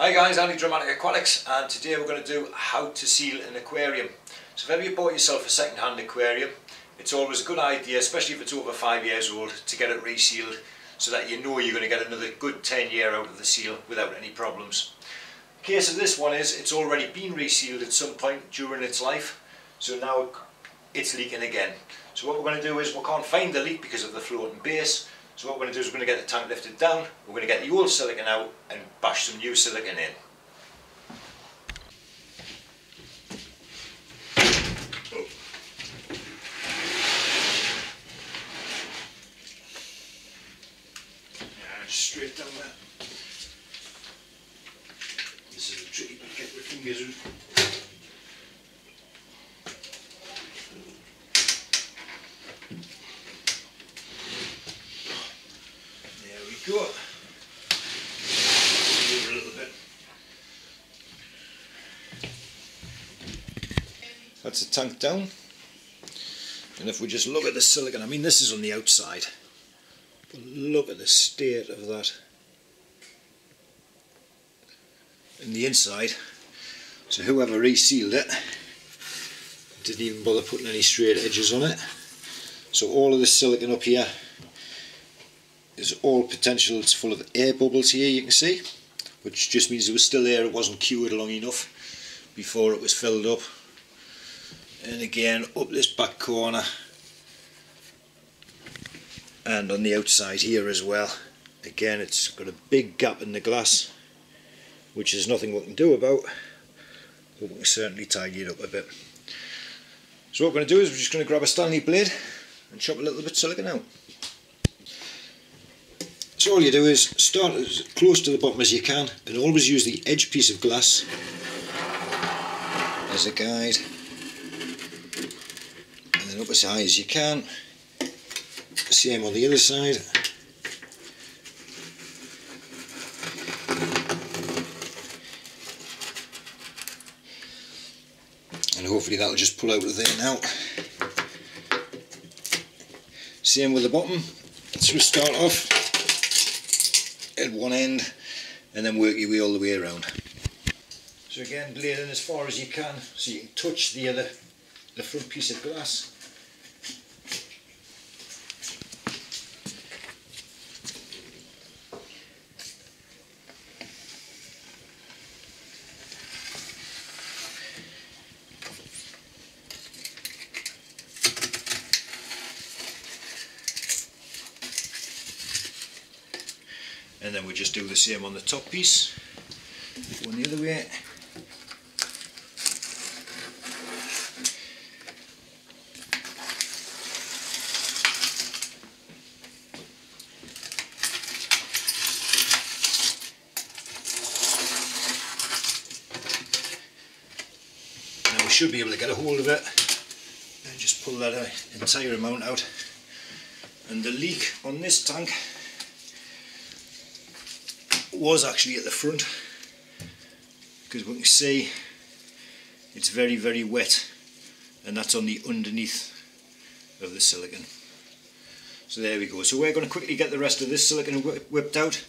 Hi guys, Andy Dramatic Aquatics, and today we're going to do how to seal an aquarium. So if ever you bought yourself a second-hand aquarium, it's always a good idea, especially if it's over 5 years old, to get it resealed so that you know you're going to get another good 10-year out of the seal without any problems. The case of this one is it's already been resealed at some point during its life, so now it's leaking again. So what we're going to do is we can't find the leak because of the floating base. So what we're going to do is we're going to get the tank lifted down, we're going to get the old silicone out and bash some new silicone in. Yeah, straight down there. This is a tricky one to get your fingers in. Go. Over a little bit. That's the tank down, and if we just look at the silicone, I mean this is on the outside, but look at the state of that in the inside. So whoever resealed it didn't even bother putting any straight edges on it. So all of this silicone up here is all potential. It's full of air bubbles here, you can see, which just means it was still there, it wasn't cured long enough before it was filled up. And again up this back corner and on the outside here as well, again it's got a big gap in the glass, which is nothing we can do about, but we can certainly tidy it up a bit. So what we're going to do is we're just going to grab a Stanley blade and chop a little bit of silicone out. So all you do is start as close to the bottom as you can, and always use the edge piece of glass as a guide, and then up as high as you can. Same on the other side. And hopefully that'll just pull out of there now. Same with the bottom. So we start off at one end and then work your way all the way around. So again, blade in as far as you can so you can touch the front piece of glass. And then we just do the same on the top piece, going the other way. Now we should be able to get a hold of it and just pull that entire amount out. And the leak on this tank was actually at the front, because we can see it's very, very wet, and that's on the underneath of the silicone. So there we go. So we're going to quickly get the rest of this silicone whipped out,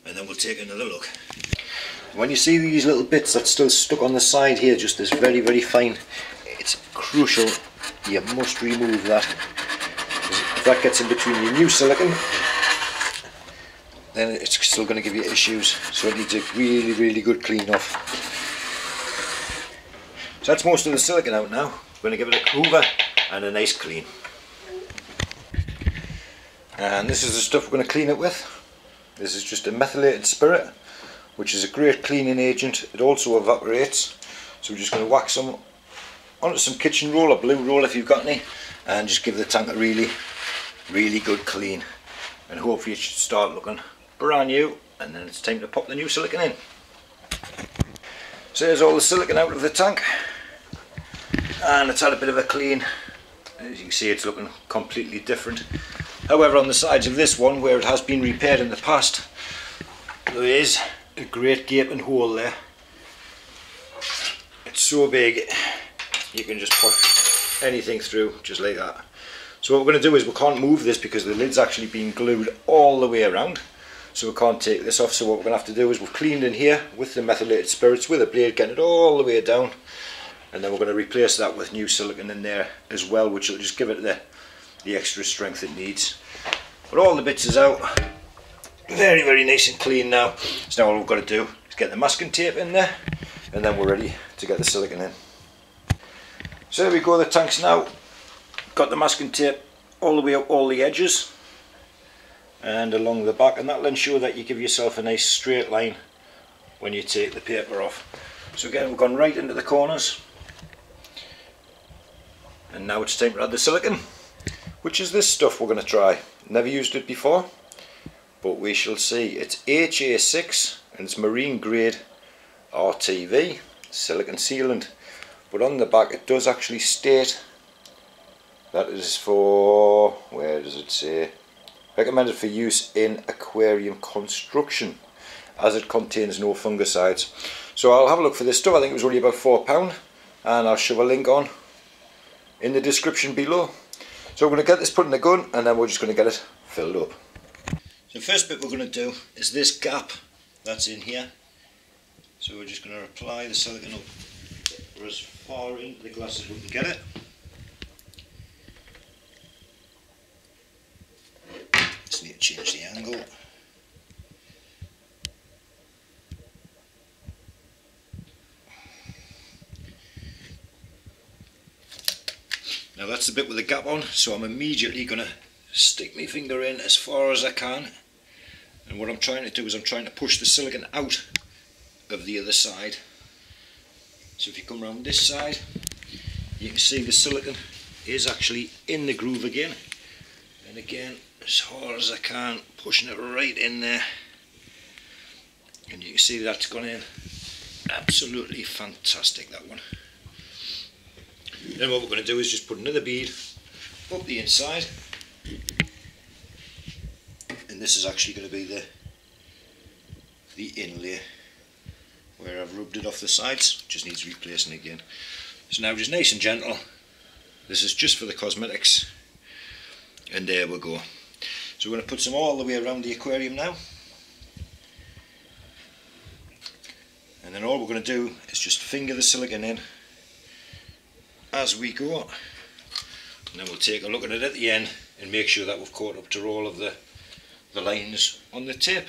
and then we'll take another look. When you see these little bits that's still stuck on the side here, just this very, very fine, it's crucial, you must remove that. If that gets in between your new silicone, then it's still going to give you issues, so it needs a really, really good clean off. So that's most of the silicone out now. We're going to give it a hoover and a nice clean. And this is the stuff we're going to clean it with. This is just a methylated spirit, which is a great cleaning agent. It also evaporates, so we're just going to whack some onto some kitchen roll or blue roll if you've got any, and just give the tank a really, really good clean. And hopefully it should start looking brand new, and then it's time to pop the new silicone in. So there's all the silicone out of the tank, and it's had a bit of a clean. As you can see, it's looking completely different. However, on the sides of this one, where it has been repaired in the past, there is a great gaping hole there. It's so big you can just push anything through just like that. So what we're going to do is we can't move this because the lid's actually been glued all the way around. so we can't take this off. So what we're going to have to do is we've cleaned in here with the methylated spirits with a blade, getting it all the way down, and then we're going to replace that with new silicone in there as well, which will just give it the extra strength it needs. But all the bits is out, very nice and clean now. So now all we've got to do is get the masking tape in there, and then we're ready to get the silicone in. So there we go, the tank's now got the masking tape all the way up all the edges and along the back, and that'll ensure that you give yourself a nice straight line when you take the paper off. So again, we've gone right into the corners, and now it's time to add the silicone, which is this stuff we're going to try. Never used it before, but we shall see. It's HA6 and it's marine grade RTV silicone sealant, but on the back it does actually state that it is for, where does it say, recommended for use in aquarium construction, as it contains no fungicides. So I'll have a look for this stuff. I think it was only about £4, and I'll shove a link on in the description below. So we're going to get this put in the gun, and then we're just going to get it filled up. So the first bit we're going to do is this gap that's in here. So we're just going to apply the silicone up for as far into the glass as we can get it. Just need to change the angle. Now that's the bit with the gap on, so I'm immediately going to stick my finger in as far as I can, and what I'm trying to do is I'm trying to push the silicone out of the other side. So if you come around this side, you can see the silicone is actually in the groove again, and again as hard as I can, pushing it right in there, and you can see that's gone in absolutely fantastic, that one. Then what we're going to do is just put another bead up the inside, and this is actually going to be the inlay where I've rubbed it off the sides. Just needs replacing again. So now just nice and gentle, this is just for the cosmetics, and there we go. So we're going to put some all the way around the aquarium now, and then all we're going to do is just finger the silicone in as we go, and then we'll take a look at it at the end and make sure that we've caught up to all of the lines on the tape.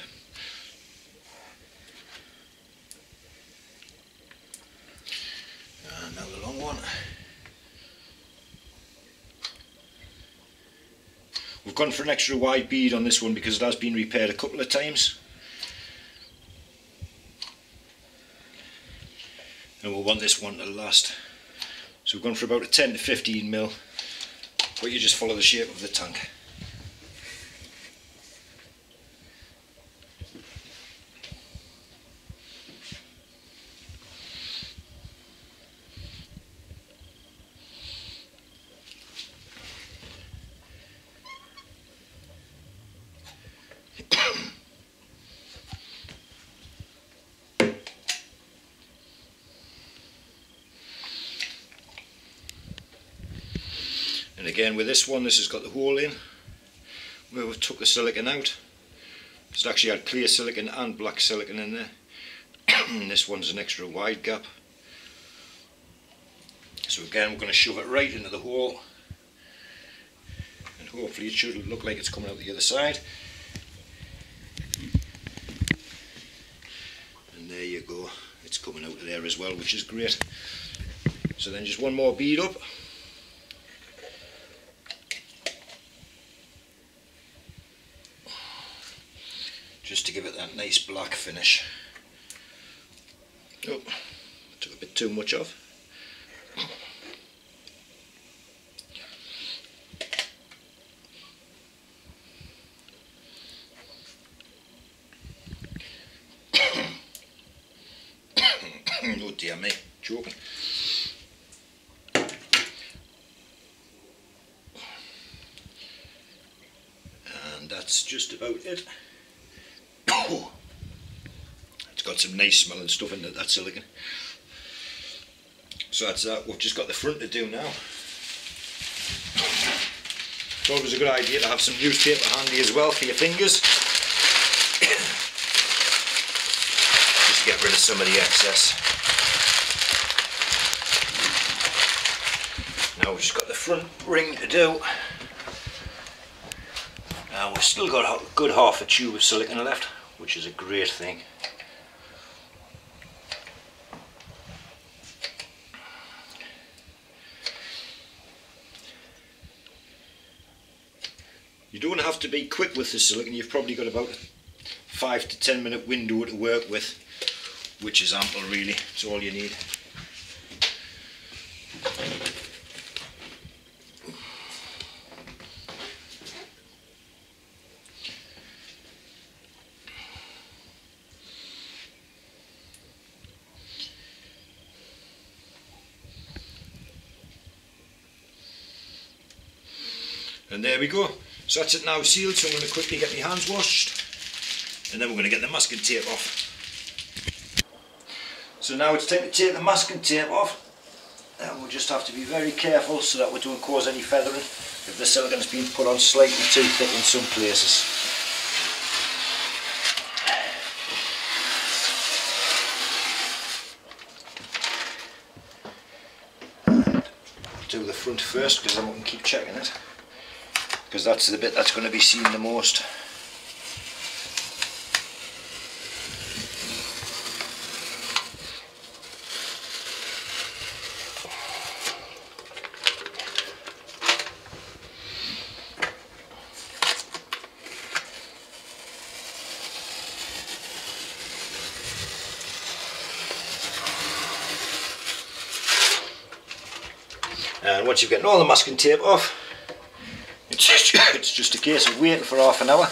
And now the long one. We've gone for an extra wide bead on this one because it has been repaired a couple of times, and we'll want this one to last. So we've gone for about a 10 to 15 mil, but you just follow the shape of the tank. And again with this one, this has got the hole in where we've took the silicone out. It's actually had clear silicone and black silicone in there. And this one's an extra wide gap. So again we're going to shove it right into the hole, and hopefully it should look like it's coming out the other side. And there you go, it's coming out of there as well, which is great. So then just one more bead up. Just to give it that nice black finish. Oh, took a bit too much off. Oh dear me, choking. And that's just about it. It's got some nice smelling stuff in it, that silicone. So that's that. We've just got the front to do now. It's always a good idea to have some newspaper handy as well for your fingers. to get rid of some of the excess. Now we've just got the front ring to do. Now we've still got a good half a tube of silicone left, which is a great thing. You don't have to be quick with the silicone. You've probably got about a 5 to 10 minute window to work with, which is ample really. It's all you need. And there we go. So that's it now sealed, so I'm going to quickly get my hands washed and then we're going to get the masking tape off. So now it's time to take the masking tape off, and we'll just have to be very careful so that we don't cause any feathering if the silicone has been put on slightly too thick in some places. And do the front first because then we can keep checking it, because that's the bit that's going to be seen the most. And once you've gotten all the masking tape off, it's just a case of waiting for half an hour,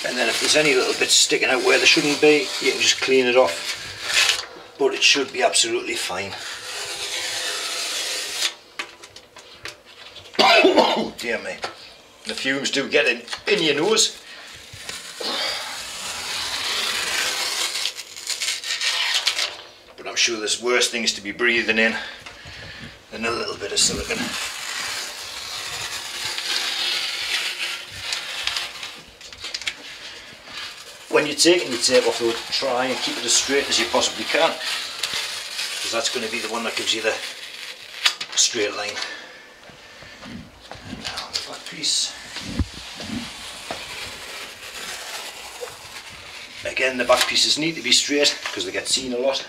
and then if there's any little bits sticking out where they shouldn't be, you can just clean it off, but it should be absolutely fine. Oh dear me, the fumes do get in your nose. But I'm sure there's worse things to be breathing in than a little bit of silicone. When you're taking your tape off though, try and keep it as straight as you possibly can, because that's going to be the one that gives you the straight line. And now the back piece. Again, the back pieces need to be straight because they get seen a lot.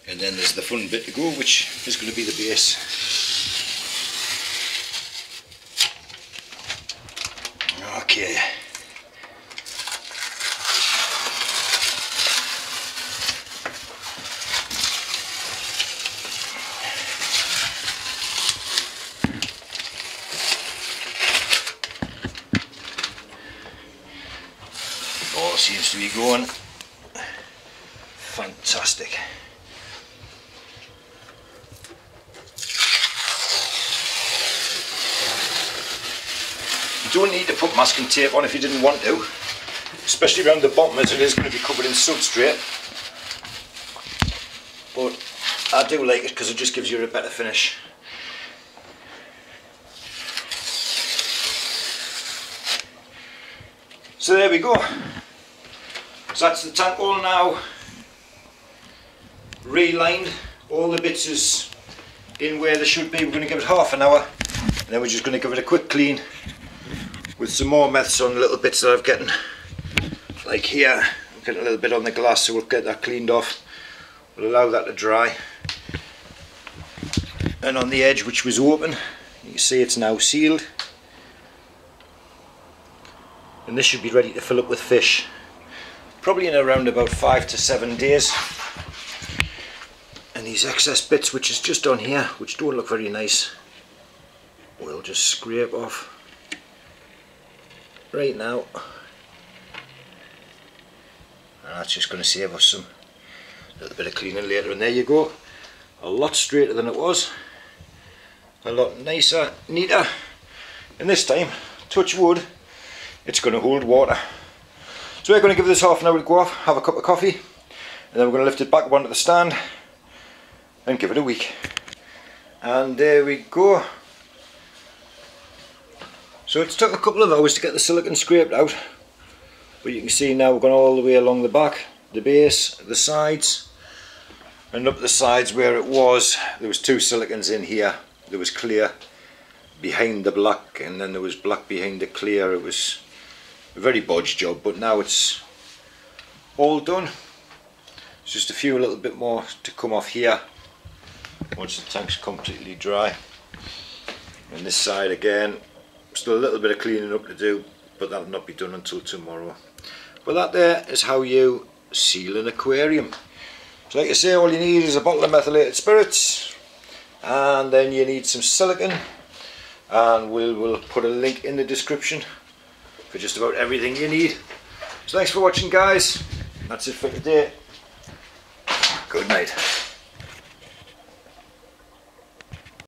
And then there's the fun bit to go, which is going to be the base. Okay. All seems to be going fantastic. You don't need to put masking tape on if you didn't want to, especially around the bottom as it is going to be covered in substrate. But I do like it because it just gives you a better finish. So there we go. So that's the tank all now relined. All the bits is in where they should be. We're going to give it half an hour and then we're just going to give it a quick clean with some more meths on little bits that I've gotten, like here. I'm getting a little bit on the glass, so we'll get that cleaned off. We'll allow that to dry. And on the edge, which was open, you can see it's now sealed. And this should be ready to fill up with fish, probably in around about 5 to 7 days. And these excess bits, which is just on here, which don't look very nice, we'll just scrape off right now, and that's just going to save us some little bit of cleaning later. And there you go, a lot straighter than it was, a lot nicer, neater, and this time, touch wood, it's going to hold water. So we're going to give this half an hour to go off, have a cup of coffee, and then we're going to lift it back up onto the stand and give it a week. And there we go. So it's took a couple of hours to get the silicone scraped out, but you can see now we've gone all the way along the back, the base, the sides, and up the sides where it was. There was two silicones in here. There was clear behind the black, and then there was black behind the clear. It was a very bodge job, but now it's all done. It's just a few little bit more to come off here once the tank's completely dry. And this side again, still a little bit of cleaning up to do, but that'll not be done until tomorrow. But that there is how you seal an aquarium. So like I say, all you need is a bottle of methylated spirits, and then you need some silicone, and we'll put a link in the description for just about everything you need. So thanks for watching, guys. That's it for today. Good night.